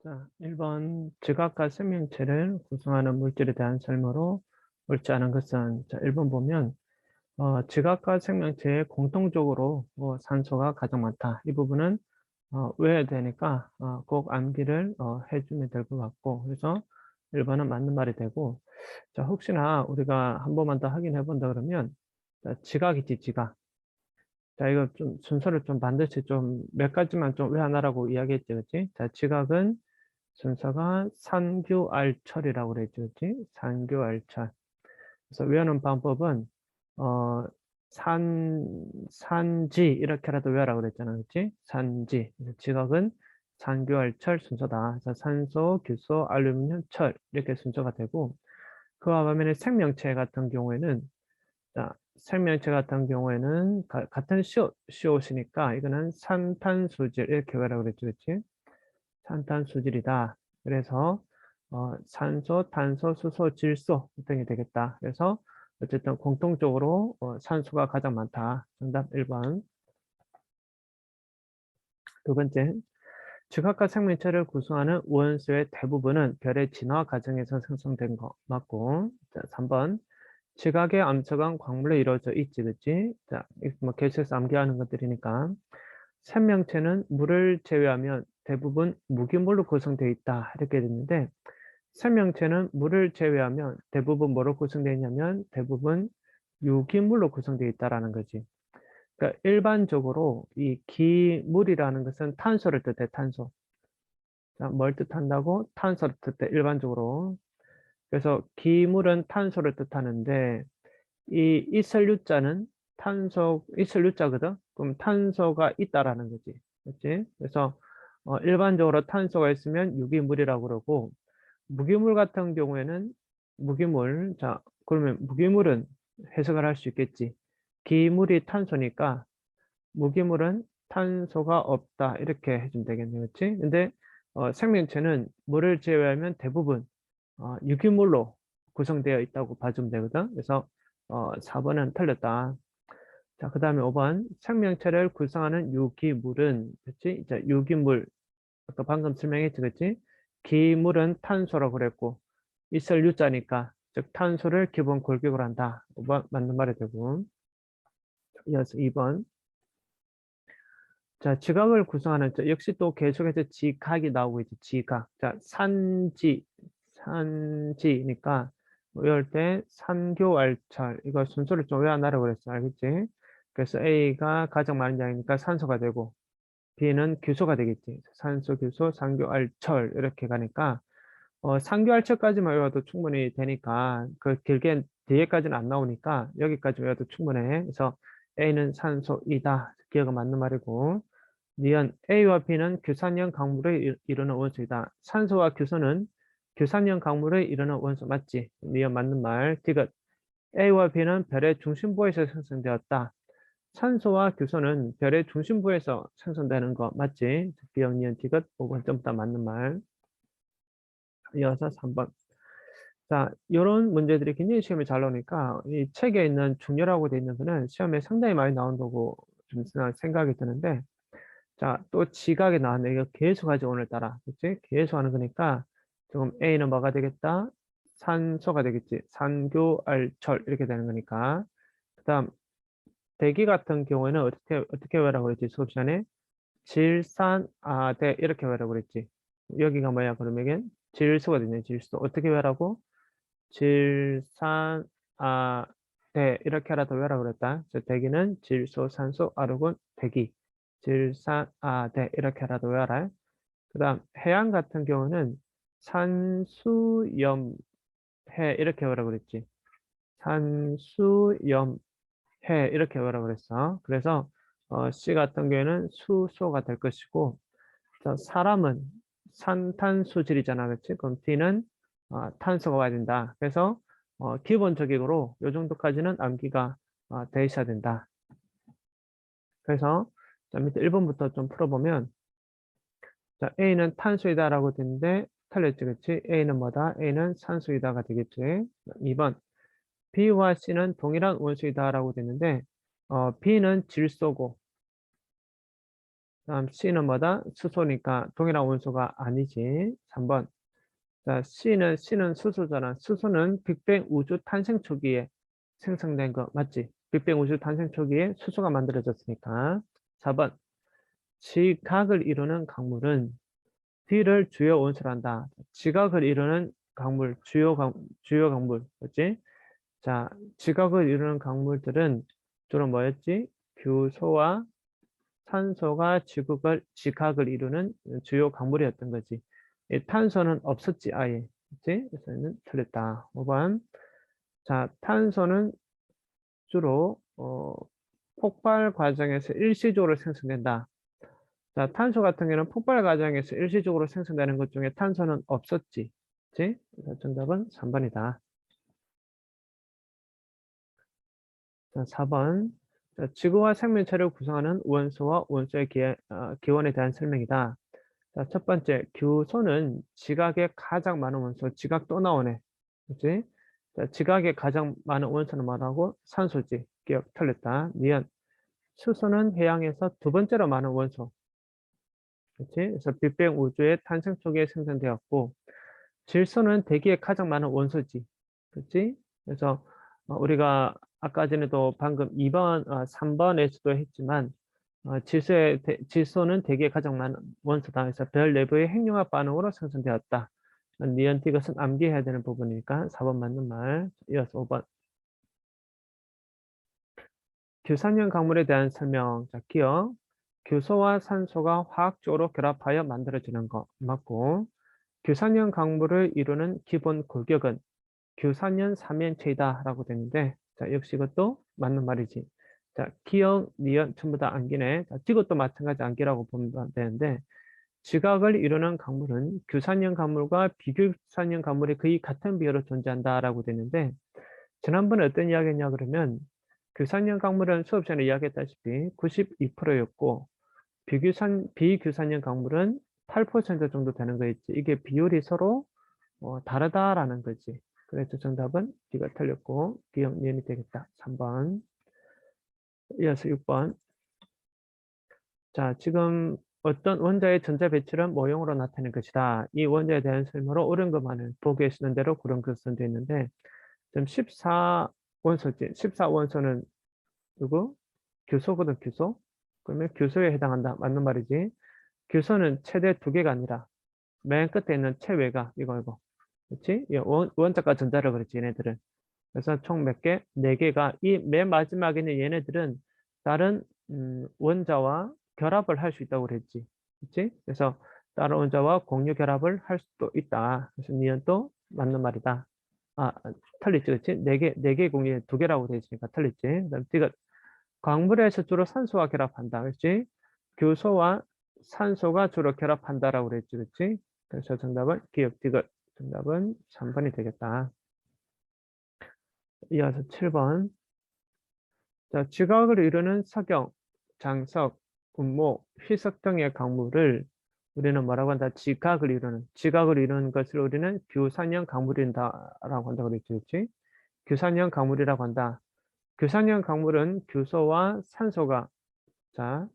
자, 1번 지각과 생명체를 구성하는 물질에 대한 설명으로 옳지 않은 것은, 자, 1번 보면 지각과 생명체에 공통적으로 산소가 가장 많다. 이 부분은 외워야 되니까 꼭 암기를 해주면 될 것 같고, 그래서 1번은 맞는 말이 되고, 자, 혹시나 우리가 한 번만 더 확인해 본다 그러면, 자, 지각이지, 지각. 자, 이거 좀 순서를 좀 반드시 좀 몇 가지만 좀 외워놔라고 이야기했지, 그치? 자, 지각은 순서가 산규알철이라고 그랬죠, 그치? 산규알철. 그래서 외우는 방법은 어, 산지 이렇게라도 외우라고 그랬잖아, 그치? 산지. 그래서 지각은 산규알철 순서다. 그래서 산소, 규소, 알루미늄, 철 이렇게 순서가 되고, 그와 반면에 생명체 같은 경우에는, 자, 생명체 같은 경우에는 같은 COC니까 이거는 산탄수질 이렇게 외우라고 그랬죠, 그치? 산탄수질이다. 그래서 산소, 탄소, 수소, 질소 등이 되겠다. 그래서 어쨌든 공통적으로 산소가 가장 많다. 정답 1번. 두 번째, 지각과 생명체를 구성하는 원소의 대부분은 별의 진화 과정에서 생성된 거 맞고. 자, 3번. 지각의 암석은 광물로 이루어져 있지, 그치? 자, 이거 뭐 계속해서 암기하는 것들이니까. 생명체는 물을 제외하면 대부분 무기물로 구성되어 있다. 이렇게 됐는데, 생명체는 물을 제외하면 대부분 뭐로 구성되어 있냐면 대부분 유기물로 구성되어 있다라는 거지. 그러니까 일반적으로 이 기물이라는 것은 탄소를 뜻해, 탄소. 자, 뭘 뜻한다고? 탄소를 뜻해, 일반적으로. 그래서 기물은 탄소를 뜻하는데 이 이설유자는 탄소, 이설유자거든? 그럼 탄소가 있다라는 거지. 그렇지? 그래서 일반적으로 탄소가 있으면 유기물이라고 그러고, 무기물 같은 경우에는 무기물, 자, 그러면 무기물은 해석을 할 수 있겠지. 기물이 탄소니까 무기물은 탄소가 없다. 이렇게 해주면 되겠네. 그렇지? 근데 생명체는 물을 제외하면 대부분 유기물로 구성되어 있다고 봐주면 되거든. 그래서 4번은 틀렸다. 자, 그 다음에 5번. 생명체를 구성하는 유기물은, 그치? 이제 유기물, 아까 방금 설명했지, 그치? 기물은 탄소라고 그랬고, 있을 유자니까, 즉, 탄소를 기본 골격으로 한다. 5번 맞는 말이 되고. 이어서 2번. 자, 지각을 구성하는, 역시 또 계속해서 지각이 나오고 있지, 지각. 자, 산지니까, 뭐 이럴 때 산교알철, 이거 순서를 좀 외워놔라고 그랬어. 알겠지? 그래서 A가 가장 많은 양이니까 산소가 되고, B는 규소가 되겠지. 산소, 규소, 산교알철, 이렇게 가니까, 상교할철까지만 외워도 충분히 되니까 그 길게 뒤에까지는 안 나오니까 여기까지 외워도 충분해. 그래서 A는 산소이다. 기억은 맞는 말이고, 니은 A와 B는 규산형 강물을 이루는 원소이다. 산소와 규소는 규산형 강물을 이루는 원소 맞지? 니은 맞는 말. 디귿 A와 B는 별의 중심부에서 생성되었다. 산소와 규소는 별의 중심부에서 생성되는 거 맞지? 비역 니은 디귿 5번 전부 다 맞는 말. 이어서 3번. 자, 이런 문제들이 굉장히 시험에 잘 나오니까 이 책에 있는 중요라고 돼 있는 거는 시험에 상당히 많이 나온다고 좀 생각이 드는데, 자, 또 지각이 나왔네. 이거 계속하지 오늘따라. 그치? 계속 하는 거니까 지금 A는 뭐가 되겠다? 산소가 되겠지. 산교알철 이렇게 되는 거니까. 그다음 대기 같은 경우에는 어떻게 외우라고 그랬지? 수업 시간에 질산아대 이렇게 외우라고 그랬지. 여기가 뭐야? 그러면 이게 질소가 되네. 질소. 어떻게 외우라고? 질산, 대 이렇게라도 외우라고 그랬다. 그래서 대기는 질소, 산소, 아르곤, 대기. 질산, 대 이렇게라도 외워라. 그 다음 해양 같은 경우는 산수염해 이렇게 외우라고 그랬지. 산수염해 이렇게 외우라고 그랬어. 그래서 C 같은 경우에는 수소가 될 것이고, 자, 사람은 산탄수질이잖아, 그렇지? 그럼 D는 탄소가 와야 된다. 그래서 기본적으로 이 정도까지는 암기가 돼 있어야 된다. 그래서 자, 밑에 1번부터 좀 풀어보면, 자, A는 탄수이다라고 되는데 틀렸지, 그렇지? A는 뭐다? A는 산수이다가 되겠지. 2번 B와 C는 동일한 원소이다라고 되는데 B는 질소고 다음 C는 뭐다? 수소니까 동일한 원소가 아니지. 3번. 자, C는 수소잖아. 수소는 빅뱅 우주 탄생 초기에 생성된 거 맞지? 빅뱅 우주 탄생 초기에 수소가 만들어졌으니까. 4번. 지각을 이루는 강물은 D를 주요 원소로 한다. 지각을 이루는 강물, 주요 강물, 그렇지? 자, 지각을 이루는 강물들은 주로 뭐였지? 규소와 산소가 지각을 이루는 주요 강물이었던 거지. 이 탄소는 없었지, 아예. 그치? 그래서 는 틀렸다. 5번. 자, 탄소는 주로, 폭발 과정에서 일시적으로 생성된다. 자, 탄소 같은 경우는 폭발 과정에서 일시적으로 생성되는 것 중에 탄소는 없었지. 그치? 그래서 정답은 3번이다. 자, 4번. 자, 지구와 생명체를 구성하는 원소와 원소의 기원에 대한 설명이다. 자, 첫 번째, 규소는 지각에 가장 많은 원소, 지각 또 나오네. 그치? 자, 지각에 가장 많은 원소는 뭐라고? 산소지. 기억 틀렸다. 니은. 수소는 해양에서 두 번째로 많은 원소. 그치? 그래서 빅뱅 우주의 탄생 초기에 생성되었고, 질소는 대기에 가장 많은 원소지. 그치? 그래서 우리가 아까 전에도 방금 3번에서도 했지만, 질소는 대기에 가장 많은 원소다. 그래서 별 내부의 핵융합 반응으로 생성되었다. 니은티 이것은 암기해야 되는 부분이니까 4번 맞는 말. 이어서 5번. 규산형 강물에 대한 설명. 자, 기억. 규소와 산소가 화학적으로 결합하여 만들어지는 거 맞고, 규산형 강물을 이루는 기본 골격은 규산연 삼연체이다라고 되는데, 자, 역시 이것도 맞는 말이지. 자, 기억, 니은 전부 다 암기네. 자, 이것도 마찬가지 암기라고 보면 되는데, 지각을 이루는 강물은 규산연 강물과 비규산연 강물이 거의 같은 비율로 존재한다라고 되는데, 지난번에 어떤 이야기했냐 그러면, 규산연 강물은 수업 전에 이야기했다시피 92%였고, 비규산연 강물은 8% 정도 되는 거 있지. 이게 비율이 서로 다르다라는 거지. 그래서 정답은 D가 틀렸고 기억 니은이 되겠다. 3번. 이어서 6번. 자, 지금 어떤 원자의 전자 배출은 모형으로 나타낸 것이다. 이 원자에 대한 설명으로 옳은 것만을 보기에 쓰는 대로 그런 것은 되어 있는데 지금 14원소지. 14원소는 누구? 규소거든, 규소. 그러면 규소에 해당한다. 맞는 말이지. 규소는 최대 두 개가 아니라 맨 끝에 있는 최외가 이거. 그렇지? 이 원자과 전자라 그랬지, 얘네들은. 그래서 총 몇 개? 네 개가 이 맨 마지막에 있는 얘네들은 다른 원자와 결합을 할 수 있다고 그랬지. 그치? 그래서 다른 원자와 공유 결합을 할 수도 있다. 그래서 니은 또 맞는 말이다. 아, 틀렸지, 그치? 네 개 공유 두 개라고 돼 있으니까 틀렸지. 그다음 이거 광물에서 주로 산소와 결합한다. 그렇지? 교소와 산소가 주로 결합한다라고 그랬지, 그치? 그래서 정답은 기억, 디귿. 정답은 3번이 되겠다. 이어서 7번. 자, 지각을 이루는 석영, 장석, 운모, 희석 등의 강물을 우리는 뭐라고 한다? 지각을 이루는 것을 우리는 규산형 강물이라고 한다고 그랬지, 그치? 규산형 강물이라고 한다. 규산형 강물은 규소와 산소가, 자,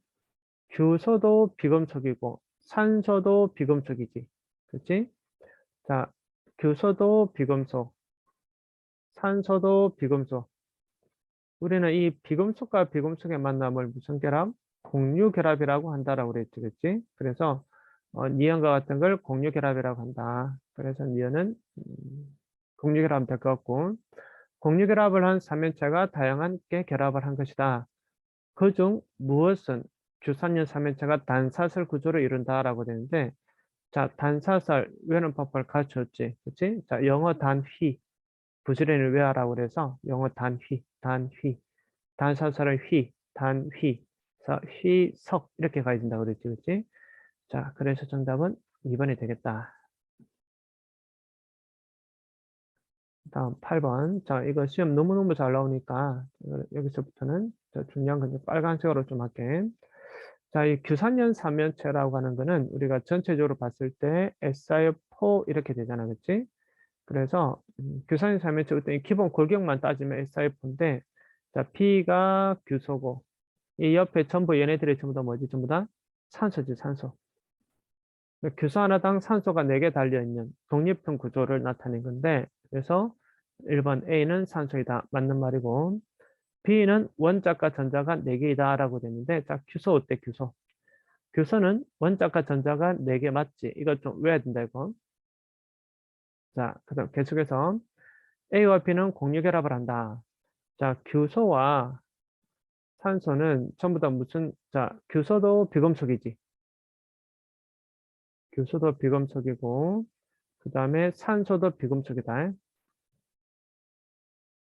규소도 비금속이고, 산소도 비금속이지. 그치? 자, 규소도 비금속, 산소도 비금속. 우리는 이 비금속과 비금속의 만남을 무슨 결합? 공유 결합이라고 한다라고 그랬지, 그치? 그래서 니은과 같은 걸 공유 결합이라고 한다. 그래서 니은은 공유 결합 될 것 같고, 공유 결합을 한 삼연체가 다양한 게 결합을 한 것이다. 그중 무엇은 규산연 삼연체가 단사슬 구조를 이룬다라고 되는데, 자, 단사슬 외우는 법을 가르쳤지, 그치? 자, 영어 단휘 부지런히 외우라고 그래서 영어 단휘. 단사설은 단휘, 휘석 이렇게 가야 된다고 그랬지, 그치? 자, 그래서 정답은 2번이 되겠다. 다음 8번. 자, 이거 시험 너무너무 잘 나오니까 여기서부터는 중요한 건 빨간색으로 좀 할게. 자, 이 규산연 삼연체라고 하는 거는 우리가 전체적으로 봤을 때 SiO4 이렇게 되잖아, 그치? 그래서 규산연 삼연체 어떤 기본 골격만 따지면 SiO4인데, 자, B가 규소고 이 옆에 전부 얘네들이 전부 다 뭐지? 전부 다 산소지, 산소. 규소 하나당 산소가 4개 달려있는 독립형 구조를 나타낸 건데, 그래서 1번 A는 산소이다. 맞는 말이고, B는 원자과 전자가 4개이다. 라고 되는데, 자, 규소 어때, 규소? 규소는 원자과 전자가 4개 맞지? 이거 좀 외워야 된다, 이거. 자, 그 다음 계속해서 A와 B는 공유결합을 한다. 자, 규소와 산소는 전부 다 무슨, 자, 규소도 비금속이지. 규소도 비금속이고, 그 다음에 산소도 비금속이다.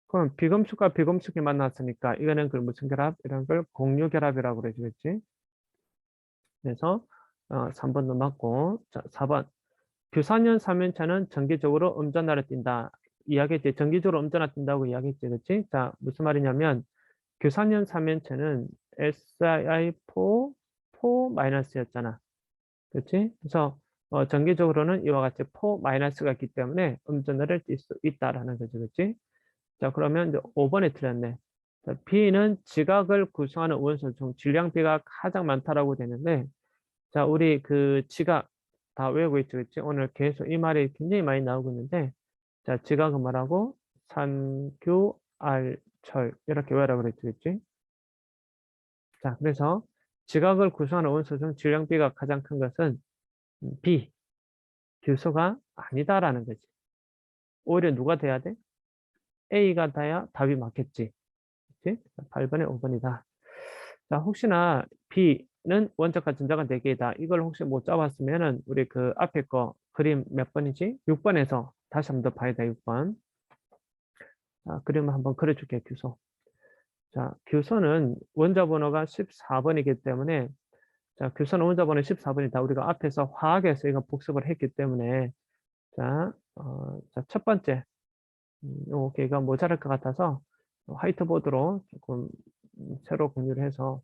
그럼 비금속과 비금속이 만났으니까 이거는 그 무슨 결합? 이런 걸 공유결합이라고 그러겠지. 그래서 3번도 맞고, 자, 4번. 규산연 삼연체는 정기적으로 음전하를 띈다. 이야기했지. 정기적으로 음전하 띈다고 이야기했지. 그치? 자, 무슨 말이냐면, 규산연 삼연체는 SiI4, 4-였잖아. 그치? 그래서, 정기적으로는 이와 같이 4-가 있기 때문에 음전하를 띌 수 있다라는 거지. 그치? 자, 그러면 이제 5번에 틀렸네. 자, B는 지각을 구성하는 원소 중 질량비가 가장 많다라고 되는데, 자, 우리 그 지각 다 외우고 있죠, 그치? 오늘 계속 이 말이 굉장히 많이 나오고 있는데, 자, 지각은 뭐라고? 산규알철 이렇게 외우라고 그랬죠, 그치? 자, 그래서 지각을 구성하는 원소 중 질량비가 가장 큰 것은 B, 규소가 아니다라는 거지. 오히려 누가 돼야 돼? A가 돼야 답이 맞겠지. 그치? 8번에 5번이다. 자, 혹시나 B는 원자과 전자가 4개이다. 이걸 혹시 못 잡았으면은 우리 그 앞에 거 그림 몇 번이지? 6번에서 다시 한번 더 봐야 돼, 6번. 자, 그림을 한번 그려줄게, 규소. 자, 규소는 원자 번호가 14번이기 때문에 자, 규소는 원자 번호 14번이다. 우리가 앞에서 화학에서 이거 복습을 했기 때문에 자, 자, 첫 번째 여기가 모자랄 것 같아서 화이트보드로 조금 새로 공유를 해서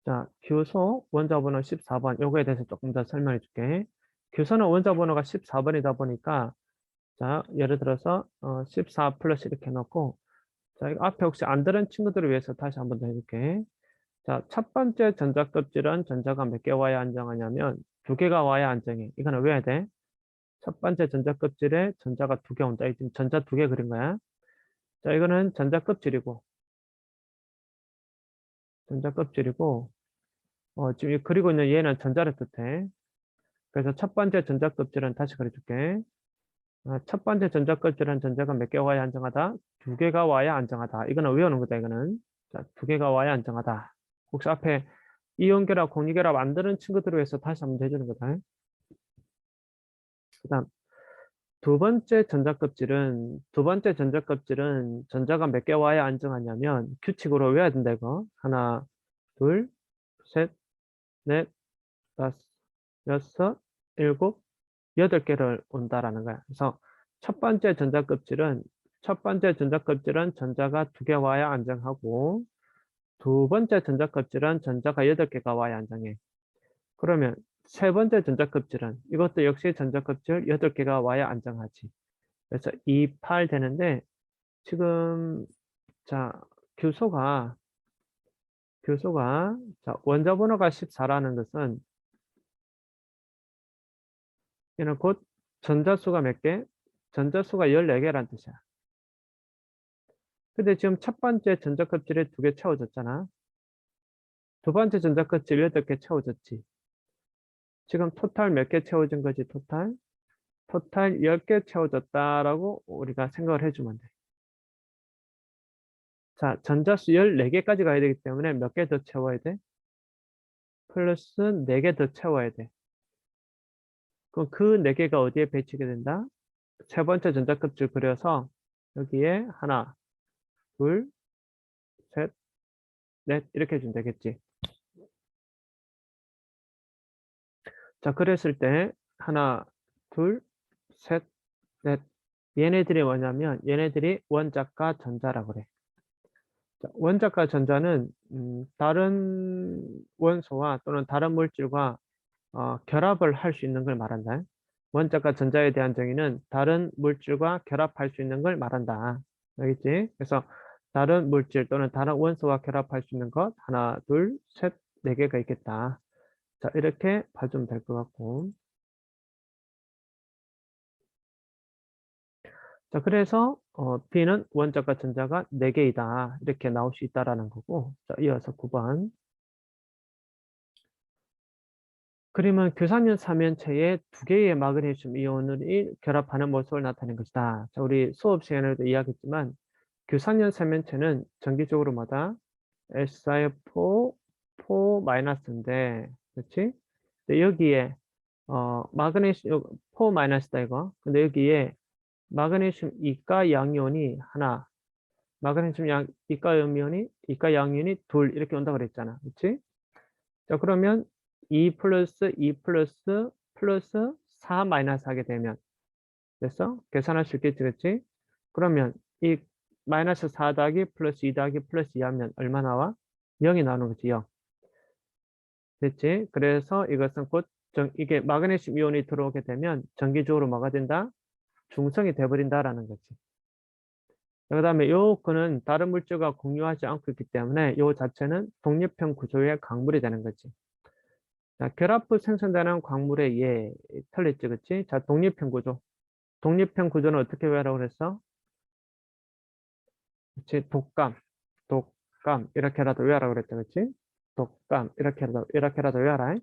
자, 규소 원자 번호 14번 요거에 대해서 조금 더 설명해 줄게. 규소는 원자 번호가 14번이다 보니까 자, 예를 들어서 14 플러스 이렇게 넣고 자, 이거 앞에 혹시 안 들은 친구들을 위해서 다시 한번 더 해줄게. 자, 첫 번째 전자 껍질은 전자가 몇 개 와야 안정하냐면 2개가 와야 안정해. 이거는 왜 해야 돼? 첫 번째 전자 껍질에 전자가 2개 온다. 지금 전자 2개 그린 거야. 자, 이거는 전자 껍질이고 전자 껍질이고 지금 이 그리고 있는 얘는 전자를 뜻해. 그래서 첫 번째 전자 껍질은 다시 그려줄게. 첫 번째 전자 껍질은 전자가 몇 개 와야 안정하다? 2개가 와야 안정하다. 이거는 외우는 거다, 이거는. 자, 2개가 와야 안정하다. 혹시 앞에 이온결합, 공유결합 안 되는 친구들을 위해서 다시 한번 해주는 거다. 그 다음, 두 번째 전자 껍질은 전자가 몇 개 와야 안정하냐면 규칙으로 외워야 된다, 이거. 하나, 둘, 셋, 넷, 다섯, 여섯, 일곱, 8개를 온다라는 거야. 그래서 첫 번째 전자 껍질은 전자가 2개 와야 안정하고 두 번째 전자 껍질은 전자가 8개가 와야 안정해. 그러면 세 번째 전자 껍질은 이것도 역시 전자 껍질 8개가 와야 안정하지. 그래서 2, 8 되는데 지금 자 규소가 자 원자 번호가 14라는 것은 이는 곧 전자수가 몇 개? 전자수가 14개란 뜻이야. 근데 지금 첫 번째 전자 껍질에 2개 채워졌잖아. 두 번째 전자 껍질 8개 채워졌지. 지금 토탈 몇 개 채워진 거지, 토탈? 토탈 10개 채워졌다라고 우리가 생각을 해주면 돼. 자, 전자수 14개까지 가야 되기 때문에 몇 개 더 채워야 돼? 플러스 4개 더 채워야 돼. 그럼 그 4개가 어디에 배치게 된다? 세 번째 전자 껍질 그려서 여기에 하나, 둘, 셋, 넷 이렇게 해주면 되겠지. 자, 그랬을 때 하나, 둘, 셋, 넷. 얘네들이 뭐냐면 얘네들이 원자과 전자라고 그래. 자, 원자과 전자는 다른 원소와 또는 다른 물질과 결합을 할 수 있는 걸 말한다. 원자과 전자에 대한 정의는 다른 물질과 결합할 수 있는 걸 말한다. 알겠지? 그래서 다른 물질 또는 다른 원소와 결합할 수 있는 것 하나, 둘, 셋, 네 개가 있겠다. 자, 이렇게 봐주면 될 것 같고. 자, 그래서 B는 원자과 전자가 4개이다. 이렇게 나올 수 있다라는 거고. 자, 이어서 9번. 그림은 규산연 삼연체에 2개의 마그네슘 이온이 결합하는 모습을 나타낸 것이다. 자, 우리 수업 시간에도 이야기했지만 규산연 삼연체는 정기적으로 마다 SiO4, 4-인데, 그렇지? 근데 여기에 마그네슘 4-다 이거. 근데 여기에 마그네슘 이가 양이온이 하나, 마그네슘 이가 양이온이 둘 이렇게 온다고 그랬잖아. 그렇지? 자, 그러면 2 플러스 2 플러스 플러스 4 마이너스 하게 되면 됐어? 계산할 수 있겠지, 그렇지? 그러면 이 마이너스 4 더하기 플러스 2 더하기 플러스 2 하면 얼마 나와? 0이 나오는 거지, 0. 됐지? 그래서 이것은 곧 이게 마그네슘 이온이 들어오게 되면 정기적으로 뭐가 된다? 중성이 돼버린다라는 거지. 그 다음에 요거는 다른 물질과 공유하지 않고 있기 때문에 요 자체는 독립형 구조의 광물이 되는 거지. 자, 결합 후 생성되는 광물의 예, 틀렸지, 그치? 자, 독립형 구조. 독립형 구조는 어떻게 외우라고 그랬어? 그치? 독감, 이렇게라도 외우라고 그랬다, 그치? 독감, 이렇게라도 외워라.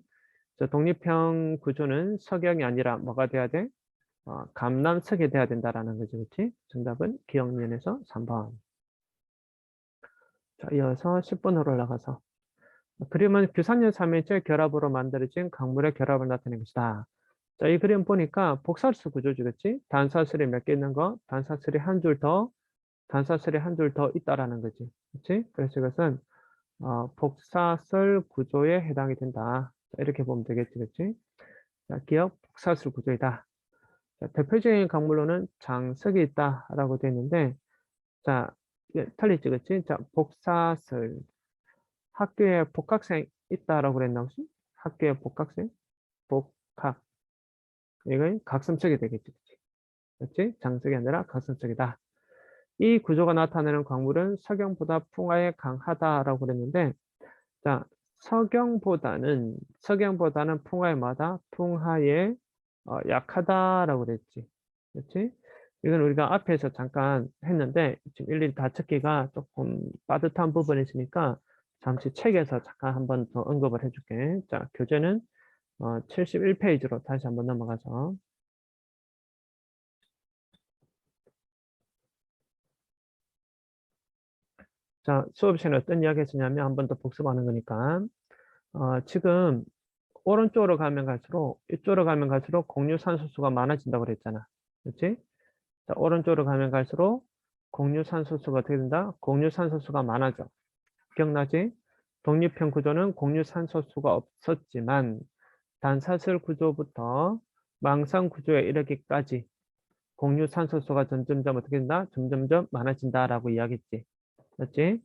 자, 독립형 구조는 석영이 아니라 뭐가 돼야 돼? 감남석이 돼야 된다라는 거지, 그치? 정답은 기억면에서 3번. 자, 이어서 10번으로 올라가서. 그림은 규산연 삼일체 결합으로 만들어진 강물의 결합을 나타낸 것이다. 자, 이 그림 보니까 복사수 구조주겠지? 단사슬이 몇 개 있는 거? 단사슬이 한 줄 더, 단사슬이 한 줄 더 있다라는 거지. 그치? 그래서 이것은 복사슬 구조에 해당이 된다. 자, 이렇게 보면 되겠지, 그치? 자, 기억 복사슬 구조이다. 자, 대표적인 강물로는 장석이 있다라고 되어 있는데, 자, 이게 틀리지, 그치? 자, 복사슬. 학교에 복학생 있다라고 그랬나 혹시? 학교에 복학생? 복학. 이건 각성적이 되겠지. 그치? 그치? 장석이 아니라 각성적이다. 이 구조가 나타내는 광물은 석영보다 풍화에 강하다라고 그랬는데, 자, 석영보다는 풍화에 마다 풍화에 약하다라고 그랬지. 그렇지? 이건 우리가 앞에서 잠깐 했는데 지금 일일이 다 찾기가 조금 빠듯한 부분이 있으니까 잠시 책에서 잠깐 한 번 더 언급을 해줄게. 자, 교재는 71페이지로 다시 한번 넘어가서. 자, 수업 시간에 어떤 이야기 했었냐면 한 번 더 복습하는 거니까. 지금 오른쪽으로 가면 갈수록, 이쪽으로 가면 갈수록 공유산소수가 많아진다고 그랬잖아. 그렇지? 자, 오른쪽으로 가면 갈수록 공유산소수가 어떻게 된다? 공유산소수가 많아져. 기억나지? 독립형 구조는 공유산소수가 없었지만 단사슬 구조부터 망상 구조에 이르기까지 공유산소수가 점점점 어떻게 된다? 점점점 많아진다라고 이야기했지. 맞지?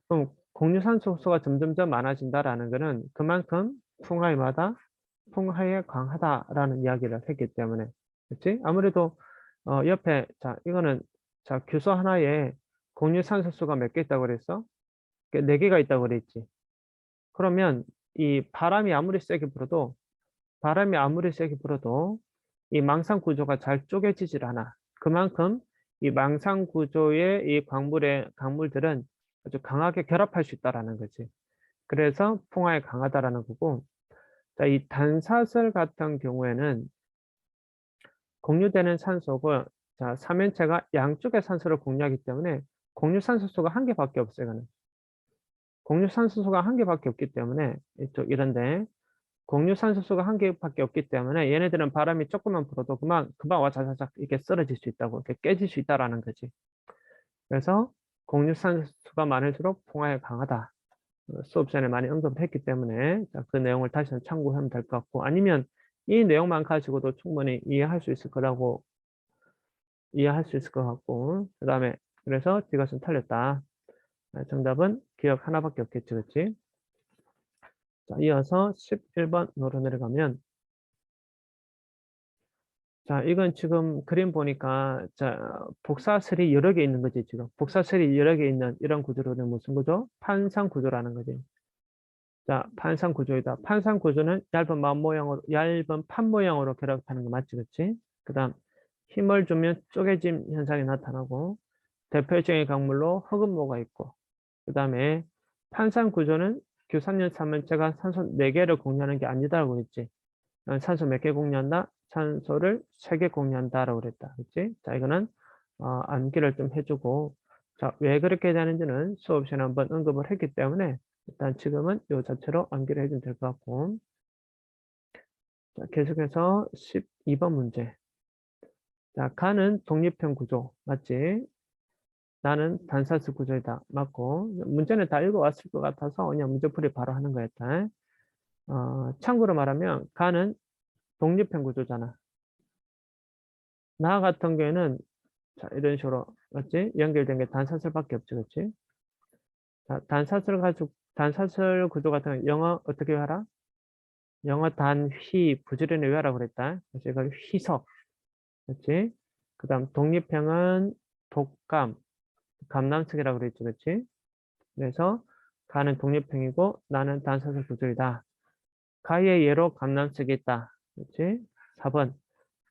그럼 공유산소수가 점점점 많아진다라는 것은 그만큼 풍화에 강하다라는 이야기를 했기 때문에. 그렇지? 아무래도 옆에 자 이거는 자 규소 하나에 공유산소수가 몇 개 있다고 그랬어? 4개가 있다고 그랬지. 그러면 이 바람이 아무리 세게 불어도 이 망상 구조가 잘 쪼개지질 않아. 그만큼 이 망상 구조의 이 강물들은 아주 강하게 결합할 수 있다라는 거지. 그래서 풍화에 강하다라는 거고, 자, 이 단사슬 같은 경우에는 공유되는 산소고, 자, 삼연체가 양쪽의 산소를 공유하기 때문에 공유산소수가 한 개밖에 없어요, 이거는. 공유산소수가 한 개밖에 없기 때문에 이런데 공유산소수가 한 개밖에 없기 때문에 얘네들은 바람이 조금만 불어도 금방 와자자작 이렇게 쓰러질 수 있다고, 이렇게 깨질 수 있다라는 거지. 그래서 공유산소수가 많을수록 풍화에 강하다. 수업 시간에 많이 언급을 했기 때문에 자, 그 내용을 다시 한번 참고하면 될 것 같고 아니면 이 내용만 가지고도 충분히 이해할 수 있을 것 같고 그 다음에 그래서 이것은 틀렸다. 정답은 기억 하나밖에 없겠지, 그렇지? 자, 이어서 11번으로 내려가면 자, 이건 지금 그림 보니까, 자, 복사슬이 여러 개 있는 거지, 지금. 복사슬이 여러 개 있는 이런 구조로는 무슨 구조? 판상 구조라는 거지. 자, 판상 구조이다. 판상 구조는 얇은 판 모양으로 결합하는 거 맞지, 그치? 그 다음, 힘을 주면 쪼개짐 현상이 나타나고, 대표적인 강물로 흑음모가 있고, 그 다음에 판상 구조는 규산열 삼면체가 산소 4개를 공유하는 게 아니다라고 했지. 산소 몇 개 공유한다? 산소를 3개 공유한다라고 그랬다. 그치? 자, 이거는 암기를 좀 해주고, 자, 왜 그렇게 되는지는 수업 시간에 한번 언급을 했기 때문에 일단 지금은 이 자체로 암기를 해주면 될 것 같고, 자, 계속해서 12번 문제. 자, 가는 독립형 구조 맞지? 나는 단사수 구조이다 맞고, 문제는 다 읽어왔을 것 같아서 그냥 문제풀이 바로 하는 거였다. 참고로 말하면 가는 독립형 구조잖아. 나 같은 경우에는 자, 이런 식으로 맞지? 연결된 게 단사슬밖에 없지, 그렇지? 자, 단사슬 구조 같은 경우 영어 어떻게 외워라? 영어 단휘 부지런히 외워라 그랬다. 그래서 이걸 휘석, 그렇지? 그다음 독립형은 독감, 감남성이라고 그랬지, 그렇지? 그래서 가는 독립형이고 나는 단사슬 구조이다. 가의 예로 감남성이 있다, 그렇지? 4번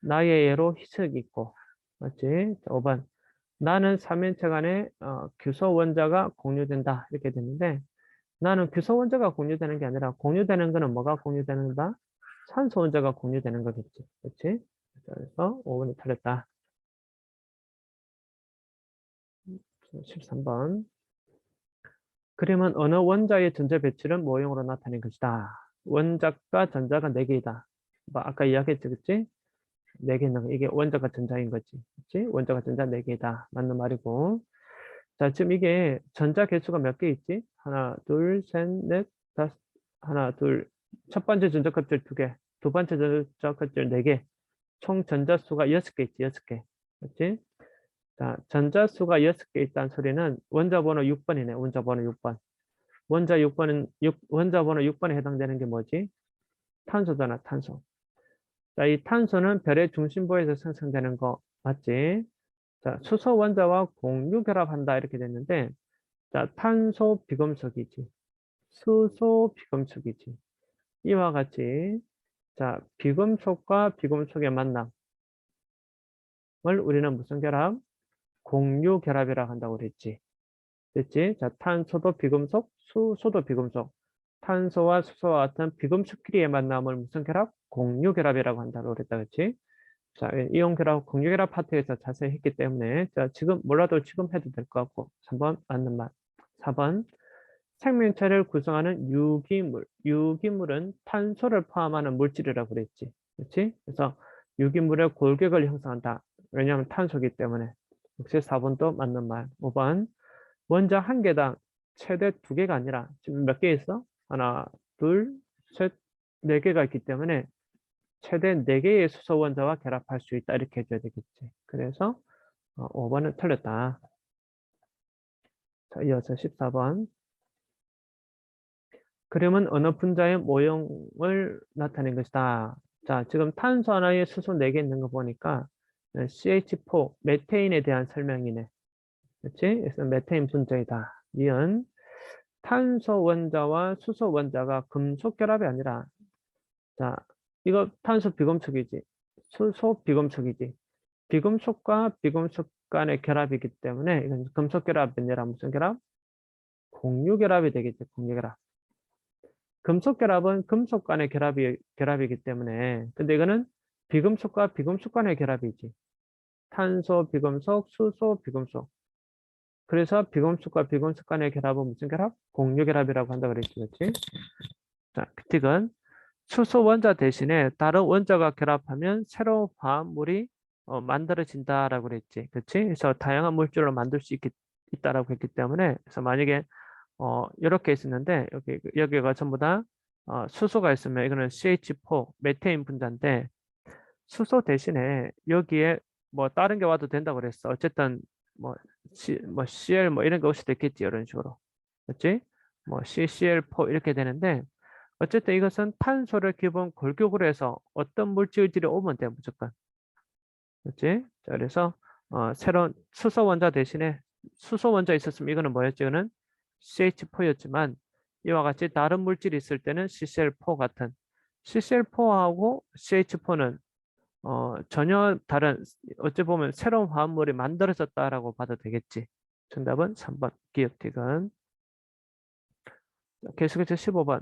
나의 예로 희석이 있고, 맞지? 5번 나는 삼면체 간에 규소 원자가 공유된다 이렇게 되는데 나는 규소 원자가 공유되는 게 아니라 공유되는 거는 뭐가 공유되는 거다? 산소 원자가 공유되는 거겠지. 그렇지? 그래서 5번이 틀렸다. 13번. 그림은 어느 원자의 전자 배치를 모형으로 나타낸 것이다. 원자과 전자가 4개이다. 뭐 아까 이야기했지, 그치? 4개 있는 거. 이게 원자가 전자인 거지. 그치? 원자가 전자 4개이다. 맞는 말이고. 자, 지금 이게 전자 개수가 몇 개 있지? 하나, 둘, 셋, 넷, 다섯, 하나, 둘. 첫 번째 전자 껍질 2개, 두 번째 전자 껍질 4개. 총 전자 수가 6개 있지, 6개. 그렇지? 자, 전자 수가 6개 있다는 소리는 원자 번호 6번이네, 원자 번호 6번. 원자 번호 6번에 해당되는 게 뭐지? 탄소잖아, 탄소. 자, 이 탄소는 별의 중심부에서 생성되는 거 맞지? 자, 수소 원자와 공유 결합한다 이렇게 됐는데 자, 탄소 비금속이지. 수소 비금속이지. 이와 같이 자, 비금속과 비금속의 만남을 우리는 무슨 결합? 공유 결합이라고 한다고 그랬지. 됐지? 자, 탄소도 비금속, 수소도 비금속. 탄소와 수소와 같은 비금속끼리의 만남을 무슨 결합? 공유 결합이라고 한다고 그랬다. 그렇지? 자, 이온 결합, 공유 결합 파트에서 자세히 했기 때문에 자, 지금 몰라도 지금 해도 될 것 같고 3번 맞는 말. 4번 생명체를 구성하는 유기물. 유기물은 탄소를 포함하는 물질이라고 그랬지. 그렇지? 그래서 유기물의 골격을 형성한다. 왜냐하면 탄소기 때문에. 역시 4번도 맞는 말. 5번. 원자 한 개당 최대 2개가 아니라 지금 몇 개 있어? 하나, 둘, 셋, 4개가 있기 때문에 최대 4개의 수소 원자와 결합할 수 있다. 이렇게 해줘야 되겠지. 그래서 5번은 틀렸다. 자, 이어서 14번. 그림은 어느 분자의 모형을 나타낸 것이다. 자, 지금 탄소 하나에 수소 4개 있는 거 보니까 CH4, 메테인에 대한 설명이네. 그렇지? 그래서 메테인 분자이다. 이은 탄소 원자와 수소 원자가 금속 결합이 아니라 자, 이거 탄소 비금속이지. 수소 비금속이지. 비금속과 비금속 간의 결합이기 때문에 이건 금속 결합이 아니라 무슨 결합? 공유 결합이 되겠지. 공유 결합. 금속 결합은 금속 간의 결합이기 때문에 근데 이거는 비금속과 비금속 간의 결합이지. 탄소 비금속, 수소 비금속. 그래서 비금속과 비금속 간의 결합은 무슨 결합? 공유 결합이라고 한다 그랬지, 그렇지? 자, 틱은 수소 원자 대신에 다른 원자가 결합하면 새로운 화합물이 만들어진다라고 그랬지, 그렇지? 그래서 다양한 물질로 만들 수 있다라고 했기 때문에 그래서 만약에 이렇게 있었는데 여기가 전부 다 수소가 있으면 이거는 CH4 메테인 분자인데 수소 대신에 여기에 뭐 다른 게 와도 된다고 그랬어. 어쨌든 뭐, 뭐 Cl 뭐 이런 게 올 수도 있겠지 이런 식으로. 그렇지? 뭐 CCl4 이렇게 되는데 어쨌든 이것은 탄소를 기본 골격으로 해서 어떤 물질들이 오면 돼 무조건. 그렇지? 자, 그래서 새로운 수소 원자 대신에 수소 원자 있었으면 이거는 뭐였지? 이거는 CH4였지만 이와 같이 다른 물질이 있을 때는 CCl4 같은 CCl4하고 CH4는 전혀 다른 어찌 보면 새로운 화합물이 만들어졌다라고 봐도 되겠지. 정답은 3번 기억티근. 계속해서 15번.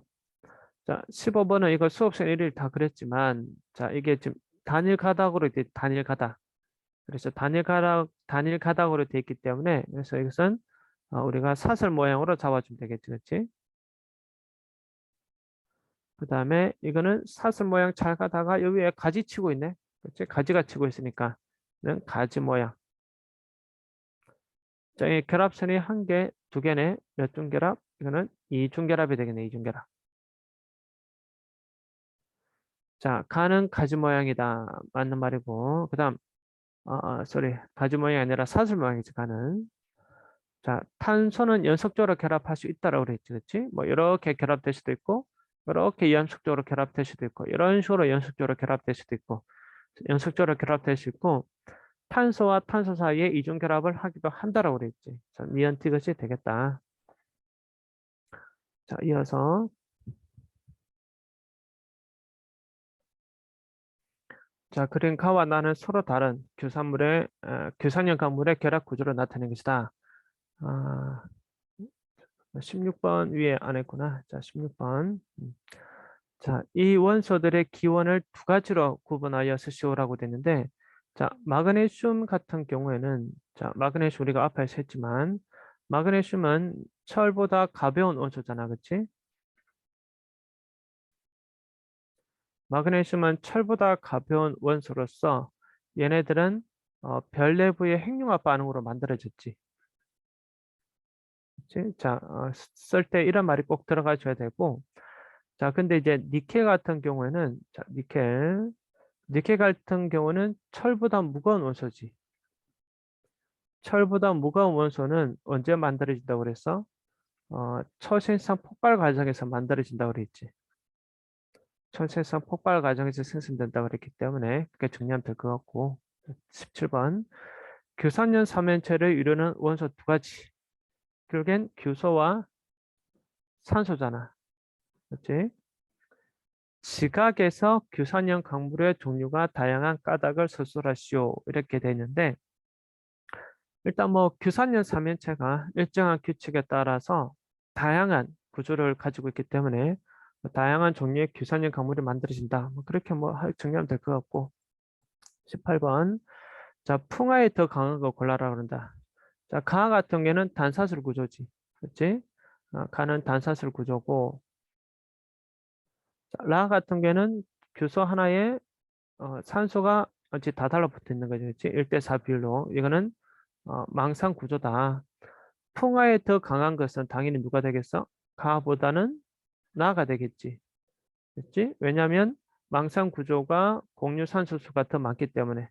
자, 15번은 이거 수업생 1일 다 그랬지만 자, 이게 지금 단일 가닥으로 돼 단일 가닥. 그래서 단일 가닥으로 돼 있기 때문에 그래서 이것은 우리가 사슬 모양으로 잡아주면 되겠지, 그렇지? 그 다음에 이거는 사슬 모양 잘 가다가 여기 에 가지 치고 있네, 그렇지? 가지가 치고 있으니까 는 가지 모양. 자, 이 결합선이 한 개, 두 개네. 몇 중결합? 이거는 이중결합이 되겠네, 이중결합. 자, 가는 가지 모양이다. 맞는 말이고. 그 다음, 가지 모양이 아니라 사슬 모양이지, 가는. 자, 탄소는 연속적으로 결합할 수 있다라고 그랬지, 그렇지? 뭐 이렇게 결합될 수도 있고, 이렇게 연속적으로 결합될 수도 있고, 이런 식으로 연속적으로 결합될 수도 있고, 연속적으로 결합될 수 있고, 탄소와 탄소 사이에 이중 결합을 하기도 한다라고 그랬지. 그래서 니은티것이 되겠다. 자, 이어서 자, 그린 가와 나는 서로 다른 규산형 강물의 결합 구조를 나타낸 것이다. 아, 16번 위에 안 했구나. 자, 16번. 자, 이 원소들의 기원을 두 가지로 구분하여 쓰시오라고 됐는데, 자, 마그네슘 같은 경우에는, 자, 마그네슘 우리가 앞에서 했지만, 마그네슘은 철보다 가벼운 원소잖아, 그치? 마그네슘은 철보다 가벼운 원소로서 얘네들은 별 내부의 핵융합 반응으로 만들어졌지. 그치? 자, 쓸 때 이런 말이 꼭 들어가 줘야 되고, 자, 근데 이제 니켈 같은 경우에는, 자, 니켈 같은 경우는 철보다 무거운 원소지. 철보다 무거운 원소는 언제 만들어진다고 그랬어? 초신성 폭발 과정에서 만들어진다고 그랬지. 초신성 폭발 과정에서 생성된다고 그랬기 때문에 그게 정리하면 될 것 같고. 17번. 규산연 삼연체를 이루는 원소 두 가지. 결국엔 규소와 산소잖아. 그렇지? 지각에서 규산연 강물의 종류가 다양한 까닭을 서술하시오. 이렇게 돼 있는데 일단 뭐 규산연 삼연체가 일정한 규칙에 따라서 다양한 구조를 가지고 있기 때문에 다양한 종류의 규산연 강물이 만들어진다. 뭐 그렇게 뭐 정리하면 될 것 같고 18번. 자, 풍화에 더 강한 거 골라라 그런다. 자, 가 같은 경우에는 단사슬 구조지. 그렇지? 가는 단사슬 구조고 자, 라 같은 경우에는 규소 하나에 산소가 어찌 다 달라붙어 있는 거죠. 그렇지? 1대4 비율로. 이거는 망상 구조다. 풍화에 더 강한 것은 당연히 누가 되겠어? 가보다는 나가 되겠지. 그렇지? 왜냐하면 망상 구조가 공유산소수가 더 많기 때문에.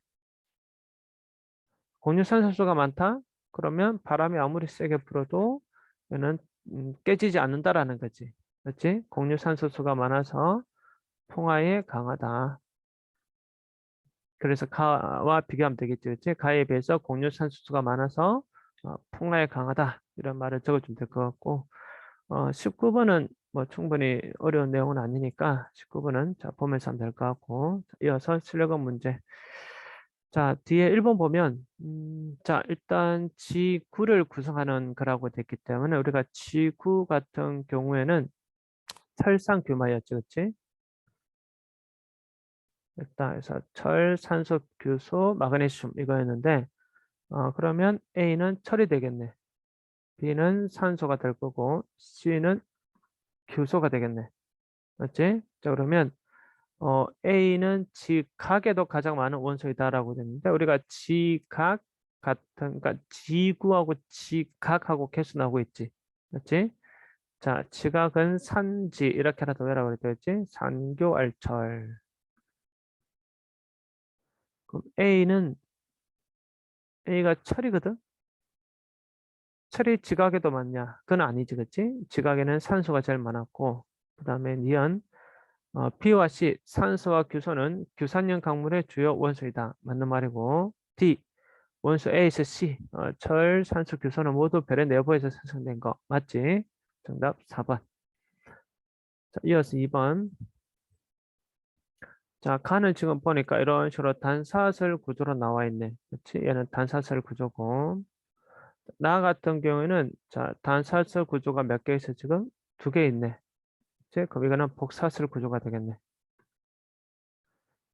공유산소수가 많다? 그러면 바람이 아무리 세게 불어도 얘는 깨지지 않는다라는 거지. 그렇지? 공유산소수가 많아서 풍화에 강하다. 그래서 가와 비교하면 되겠지. 그렇지? 가에 비해서 공유산소수가 많아서 풍화에 강하다. 이런 말을 적어주면 될 것 같고 19번은 뭐 충분히 어려운 내용은 아니니까 19번은 자 보면서 하면 될 것 같고 이어서 실력은 문제. 자 뒤에 1번 보면 자 일단 지구를 구성하는 거라고 됐기 때문에 우리가 지구 같은 경우에는 철상 규마였죠, 그렇지? 일단 해서 철, 산소, 규소, 마그네슘 이거였는데 그러면 A는 철이 되겠네. B는 산소가 될 거고 C는 규소가 되겠네. 맞지? 자 그러면 A는 지각에도 가장 많은 원소이다라고 됐는데 우리가 지각 같은 그러니까 지구하고 지각하고 개수 나오고 있지. 맞지? 자, 지각은 산지 이렇게라도 외라고 그랬지? 산교알철. 그럼 A가 철이거든. 철이 지각에도 많냐? 그건 아니지, 그치? 지각에는 산소가 제일 많았고, 그 다음에 니은 B와 C, 산소와 규소는 규산형 강물의 주요 원소이다. 맞는 말이고. D, 원소 A에서 C, 철, 산소, 규소는 모두 별의 내부에서 생성된 거. 맞지? 정답 4번. 자, 이어서 2번. 자, 칸은 지금 보니까 이런 식으로 단사슬 구조로 나와 있네. 그렇지? 얘는 단사슬 구조고. 나 같은 경우에는 자, 단사슬 구조가 몇 개 있어 지금? 2개 있네. 그치? 그럼 이거는 복사슬 구조가 되겠네.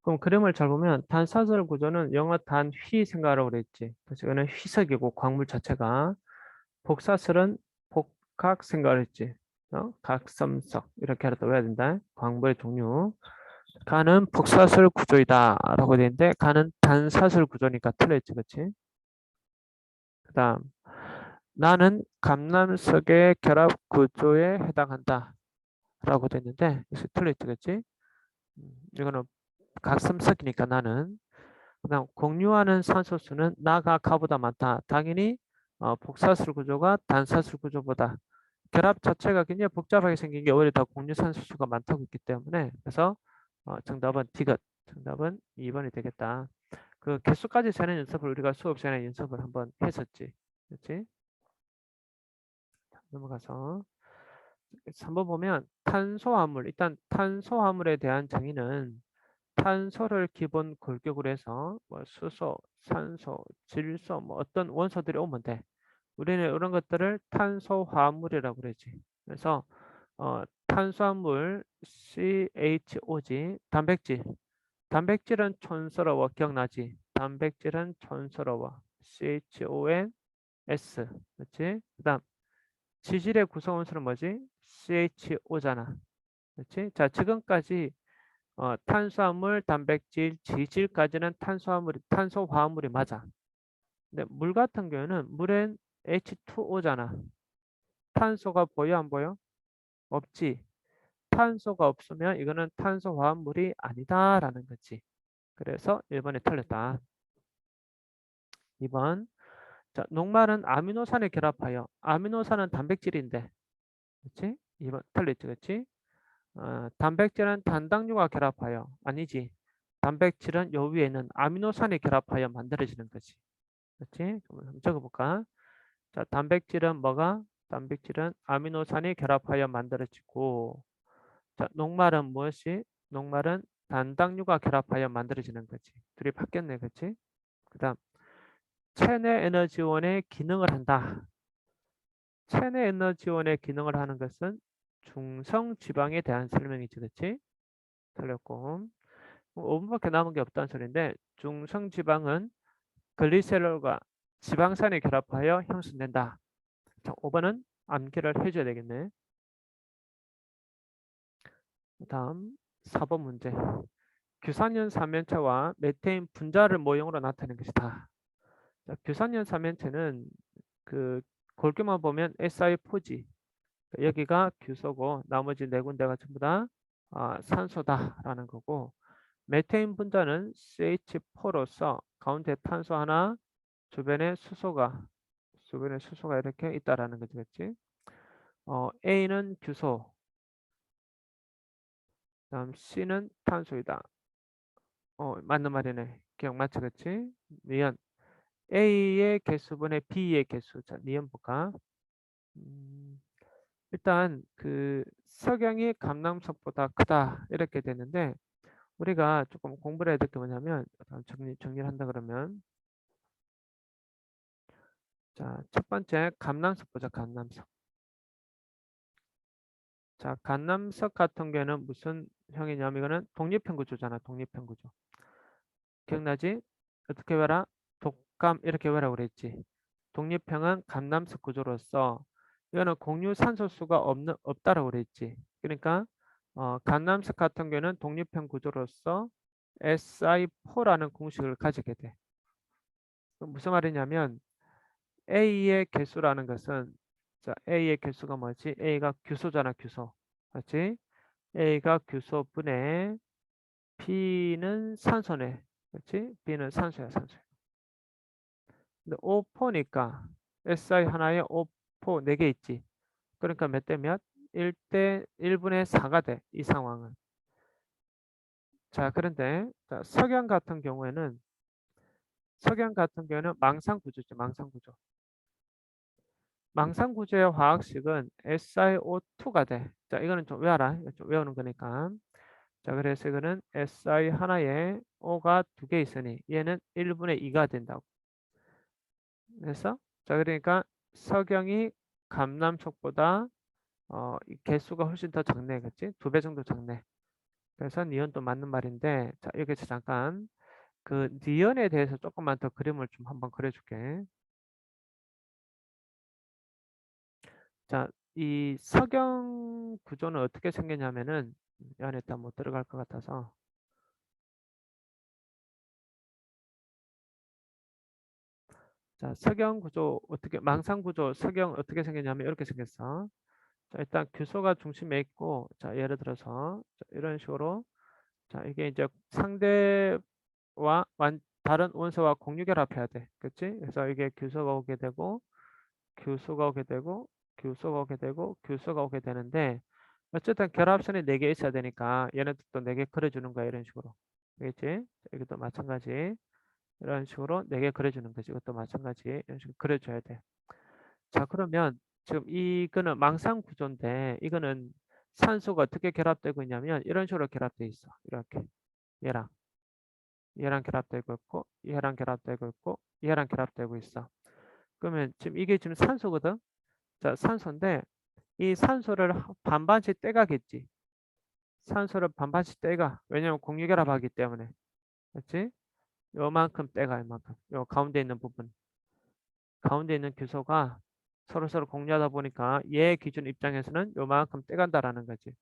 그럼 그림을 잘 보면 단사슬 구조는 영어 단휘 생각하라고 그랬지. 그래서 이거는 휘석이고 광물 자체가 복사슬은 복각 생각을 했지. 각섬석 이렇게라도 외워야 된다. 광물의 종류. 가는 복사슬 구조이다 라고 되어 있는데 가는 단사슬 구조니까 틀렸지. 그치? 그 다음 나는 감남석의 결합 구조에 해당한다 라고 됐는데 역시 틀렸지. 그치? 이거는 각섬석이니까 나는 그다음 공유하는 산소수는 나가 가보다 많다. 당연히 복사술 구조가 단사술 구조보다 결합 자체가 굉장히 복잡하게 생긴 게 오히려 더 공유 산소수가 많다고 했기 때문에 그래서 정답은 디귿. 정답은 2번이 되겠다. 그 개수까지 세는 연습을 우리가 수업 시간에 연습을 한번 했었지. 그렇지? 넘어가서 3번 보면 탄소화물. 일단 탄소화물에 대한 정의는 탄소를 기본 골격으로 해서 뭐 수소, 산소, 질소 뭐 어떤 원소들이 오면 돼. 우리는 이런 것들을 탄소화물이라고 그러지. 그래서 탄수화물 CHO지 단백질. 단백질은 촌스러워 기억나지? 단백질은 촌스러워 CHONS. 그렇지? 그다음 지질의 구성원소는 뭐지? CHO잖아. 그렇지? 자, 지금까지 탄수화물, 단백질, 지질까지는 탄소화물이 맞아. 근데 물 같은 경우는 물엔 H2O잖아. 탄소가 보여, 안 보여? 없지. 탄소가 없으면 이거는 탄소화물이 아니다라는 거지. 그래서 1번에 틀렸다. 2번. 자, 녹말은 아미노산에 결합하여. 아미노산은 단백질인데. 그렇지? 2번 틀렸지, 그렇지? 단백질은 단당류가 결합하여. 아니지. 단백질은 요 위에 있는 아미노산이 결합하여 만들어지는 거지. 그렇지? 그럼 한번 적어볼까? 자, 단백질은 뭐가? 단백질은 아미노산이 결합하여 만들어지고, 자, 녹말은 무엇이? 녹말은 단당류가 결합하여 만들어지는 거지. 둘이 바뀌었네, 그렇지? 그다음 체내 에너지원의 기능을 한다. 체내 에너지원의 기능을 하는 것은 중성 지방에 대한 설명이지, 그렇지? 틀렸고, 5분밖에 남은 게 없다는 소리인데 중성 지방은 글리세롤과 지방산이 결합하여 형성된다. 자, 5번은 암기를 해줘야 되겠네. 다음 4번 문제. 규산연 삼연체와 메테인 분자를 모형으로 나타내는 것이다. 자, 규산연 삼연체는 그 골격만 보면 SI4지. 여기가 규소고 나머지 네 군데가 전부 다 산소다라는 거고 메테인 분자는 CH4로서 가운데 탄소 하나, 주변에 수소가 이렇게 있다라는 거지, 그렇지? A는 규소, 다음 C는 탄소이다. 맞는 말이네. 기억 맞지, 그렇지? 니은 A의 개수분의 B의 개수. 자, 니은 볼까? 음, 일단 그 석양이 감남석보다 크다 이렇게 되는데 우리가 조금 공부를 해야 될 게 뭐냐면 정리를 한다 그러면 자, 첫 번째 감남석 보자. 감남석. 자, 감남석 같은 경우는 무슨 형이냐면 이거는 독립형 구조잖아. 독립형 구조. 기억나지? 어떻게 외라? 독감 이렇게 외라고 그랬지. 독립형은 감남석 구조로서 이거는 공유 산소수가 없다라고 그랬지. 그러니까 감남석 같은 경우는 독립형 구조로서 SI4라는 공식을 가지게 돼. 그럼 무슨 말이냐면 A의 개수라는 것은 자, A의 개수가 뭐지? A가 규소잖아, 규소. 맞지? A가 규소분의 B는 산소네. 그렇지? B는 산소야, 산소. 근데 O4니까 SI 하나에 O4 4개 있지. 그러니까 몇 대 몇? 1대 1분의 4가 돼. 이 상황은. 자, 그런데 자, 석양 같은 경우에는 망상 구조죠. 망상 구조. 망상 구조의 화학식은 SiO2가 돼. 자, 이거는 좀 외워라. 이거 좀 외우는 거니까. 자, 그래서 이거는 Si 하나에 O가 두 개 있으니 얘는 1분의 2가 된다고. 그래서 자, 그러니까 석영이 감남촉보다 이 개수가 훨씬 더 작네. 그치? 2배 정도 작네. 그래서 니온도 맞는 말인데, 자, 여기서 잠깐 그 니온에 대해서 조금만 더 그림을 좀 한번 그려줄게. 자, 이 석영 구조는 어떻게 생겼냐면은 이 안에 일단 못 들어갈 것 같아서 자, 석영 구조 어떻게 망상 구조 석영 어떻게 생겼냐면 이렇게 생겼어. 자, 일단 규소가 중심에 있고 자, 예를 들어서 자, 이런 식으로 자, 이게 이제 상대와 다른 원소와 공유결합해야 돼. 그치? 그래서 이게 규소가 오게 되고 규소가 오게 되고 규소가 오게 되고 규소가 오게 되는데 어쨌든 결합선이 4개 있어야 되니까 얘네들도 4개 그려주는 거야 이런 식으로. 알겠지? 이것도 마찬가지 이런 식으로 4개 그려주는 거지. 이것도 마찬가지 이런 식으로 그려줘야 돼. 자, 그러면 지금 이거는 망상 구조인데 이거는 산소가 어떻게 결합되고 있냐면 이런 식으로 결합되어 있어. 이렇게 얘랑 얘랑 결합되고 있고 얘랑 결합되고 있고 얘랑 결합되고 있어. 그러면 지금 이게 지금 산소거든. 자, 산소인데 이 산소를 반반씩 떼가겠지. 산소를 반반씩 떼가. 왜냐면 공유결합하기 때문에. 그렇지? 요만큼 떼가 요만큼. 요 가운데 있는 부분. 가운데 있는 규소가 서로 공유하다 보니까 얘 기준 입장에서는 요만큼 떼간다라는 거지.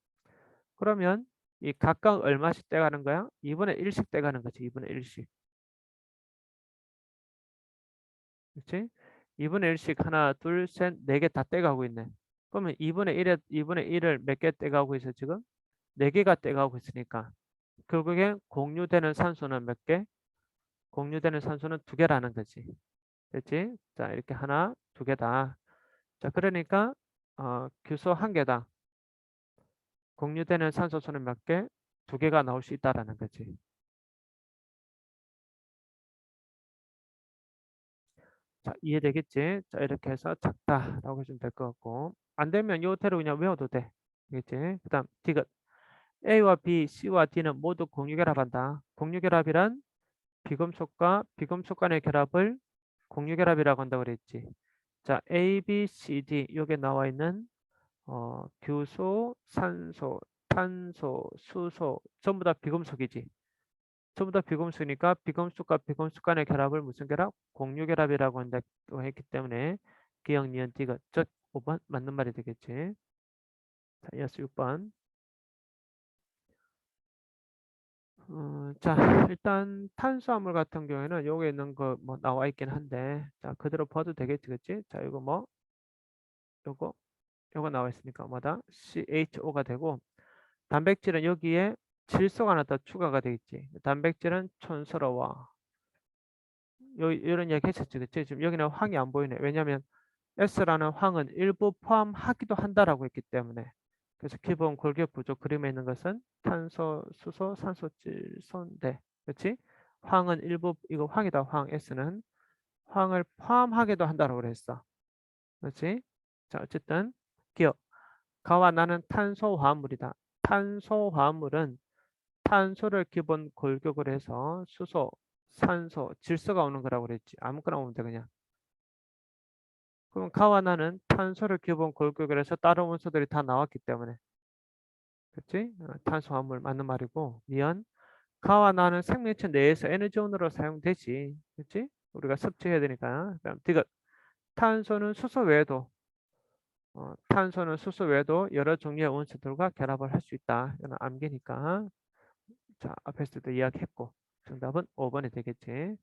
그러면 이 각각 얼마씩 떼가는 거야? 2분의 1씩 떼가는 거지. 2분의 1씩. 그렇지? 2분의 1씩 하나, 둘, 셋, 네 개 다 떼가고 있네. 그러면 2분의 1을 몇 개 떼가고 있어 지금? 4개가 떼가고 있으니까 결국에 공유되는 산소는 몇 개? 공유되는 산소는 2개라는 거지. 됐지? 자, 이렇게 하나, 2개다. 자, 그러니까 규소 1개당 공유되는 산소수는 몇 개? 2개가 나올 수 있다라는 거지. 자, 이해되겠지? 자, 이렇게 해서 작다라고 해주면 될 것 같고 안 되면 요 태로 그냥 외워도 돼. 알겠지? 그 다음 디귿 A와 B, C와 D는 모두 공유결합한다. 공유결합이란 비금속과 비금속 간의 결합을 공유결합이라고 한다고 그랬지. 자, A, B, C, D 여기에 나와 있는 규소, 산소, 탄소, 수소 전부 다 비금속이지. 전부 다 비금속이니까 비금속과 비금속 간의 결합을 무슨 결합? 공유결합이라고 한다고 했기 때문에 기억, 니은, 디귿 즉 5번 맞는 말이 되겠지. 자, 이어서 6번. 자, 일단 탄수화물 같은 경우에는 여기 있는 거 뭐 나와 있긴 한데, 자, 그대로 봐도 되겠지, 그치? 자, 이거 뭐, 요거, 요거 나와 있으니까 뭐다? CHO가 되고, 단백질은 여기에 질소가 하나 더 추가가 되어 있지. 단백질은 촌스러워. 이런 이야기 했었지, 그치? 지금 여기는 황이 안 보이네. 왜냐면 S라는 황은 일부 포함하기도 한다라고 했기 때문에. 그래서 기본 골격 구조 그림에 있는 것은 탄소, 수소, 산소, 질소인데, 그렇지? 황은 일부 이거 황이다. 황 S는 황을 포함하기도 한다고 그랬어. 그렇지? 자, 어쨌든 기억. 가와 나는 탄소 화합물이다. 탄소 화합물은 탄소를 기본 골격으로 해서 수소, 산소, 질소가 오는 거라고 그랬지. 아무거나 오면 돼 그냥. 그럼 가와 나는 탄소를 기본 골격으로 해서 다른 원소들이 다 나왔기 때문에. 그치? 탄수화물 맞는 말이고 미연 가와 나는 생명체 내에서 에너지원으로 사용되지. 그치? 우리가 섭취해야 되니까. 그다음 디귿 탄소는 수소 외에도 탄소는 수소 외에도 여러 종류의 원소들과 결합을 할 수 있다. 이건 암기니까. 자, 앞에서도 이야기했고 정답은 5번이 되겠지.